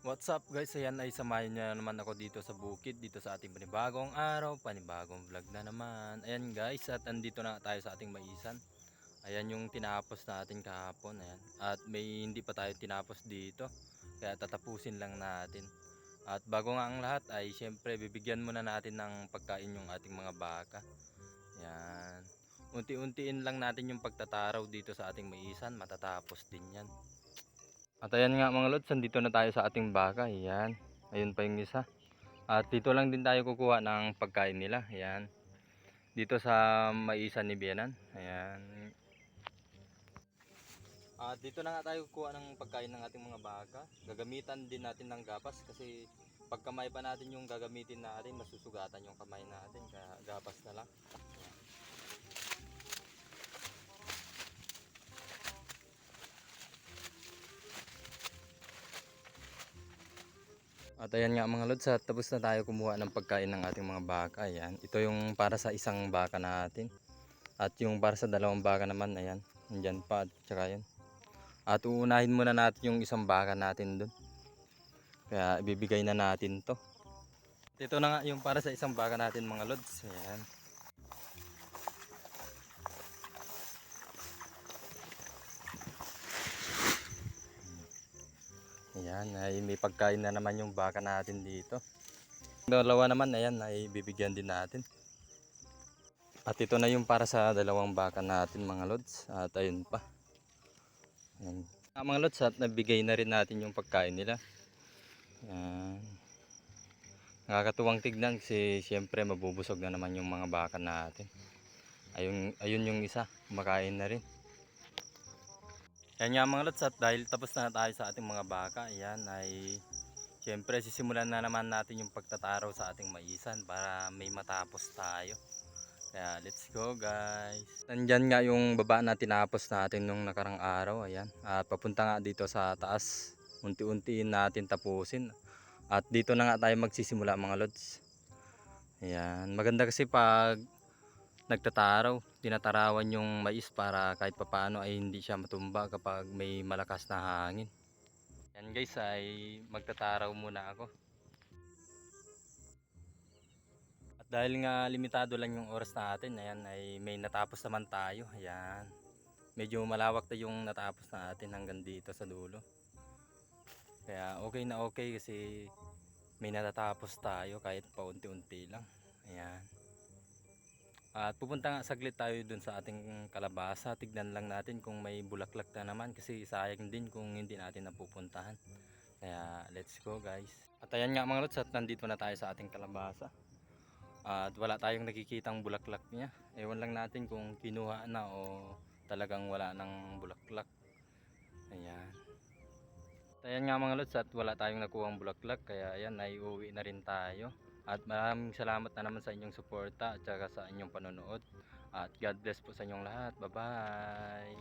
What's up guys, ayan ay samahin niyo na naman ako dito sa bukid, dito sa ating panibagong araw, panibagong vlog na naman. Ayan guys, at andito na tayo sa ating maisan. Ayan yung tinapos natin kahapon, ayan. At may hindi pa tayo tinapos dito, kaya tatapusin lang natin. At bago nga ang lahat ay syempre bibigyan muna natin ng pagkain yung ating mga baka. Ayan. Unti-untiin lang natin yung pagtataraw dito sa ating maisan, matatapos din yan. At ayan nga mga lods, dito na tayo sa ating baka. Ayan. Ayun pa yung isa. At dito lang din tayo kukuha ng pagkain nila. Ayan. Dito sa maisan ni Bianan. Ayan. At dito na nga tayo kukuha ng pagkain ng ating mga baka. Gagamitan din natin ng gapas kasi pag kamay pa natin yung gagamitin natin, masusugatan yung kamay natin. Kaya gapas na lang. At ayan nga mga lods, at tapos na tayo kumuha ng pagkain ng ating mga baka. Ayan. Ito yung para sa isang baka natin. At yung para sa dalawang baka naman, ayan. Nandyan pa at saka yun. At uunahin muna natin yung isang baka natin dun. Kaya ibibigay na natin to. Ito na nga yung para sa isang baka natin mga lods. Ayan. Ayan, ay may pagkain na naman yung baka natin dito. Dalawa naman, ayan, ay bibigyan din natin. At ito na yung para sa dalawang baka natin mga lods. At ayun pa. Ayan. Mga lods, at nabigay na rin natin yung pagkain nila. Ayan. Nakakatuwang tignan kasi siyempre mabubusog na naman yung mga baka natin. Ayun yung isa, kumakain na rin. Yan nga mga lods, at dahil tapos na tayo sa ating mga baka, ayan ay siyempre sisimulan na naman natin yung pagtataraw sa ating maisan para may matapos tayo. Kaya let's go guys. Nandyan nga yung baba na tinapos natin nung nakarang araw, ayan. At papunta nga dito sa taas, unti-untiin natin tapusin. At dito na nga tayo magsisimula mga lods. Ayan, maganda kasi pag nagtataraw, tinatarawan yung mais para kahit papaano ay hindi siya matumba kapag may malakas na hangin. Yan guys, ay magtataraw muna ako. At dahil nga limitado lang yung oras natin, ayan ay may natapos naman tayo. Ayan. Medyo malawak na yung natapos natin hanggang dito sa dulo. Kaya okay na okay kasi may natatapos tayo kahit paunti-unti lang. Ayan. At pupunta nga saglit tayo dun sa ating kalabasa. Tignan lang natin kung may bulaklak na naman kasi sayang din kung hindi natin napupuntahan. Kaya let's go guys. At ayan nga mga lods, at nandito na tayo sa ating kalabasa. At wala tayong nakikitang bulaklak niya. Ewan lang natin kung kinuha na o talagang wala ng bulaklak. Ayan. At ayan nga mga lods, at wala tayong nakuhang bulaklak. Kaya ayan, ay uwi na rin tayo. At maraming salamat na naman sa inyong suporta at saka sa inyong panonood. At God bless po sa inyong lahat. Bye bye.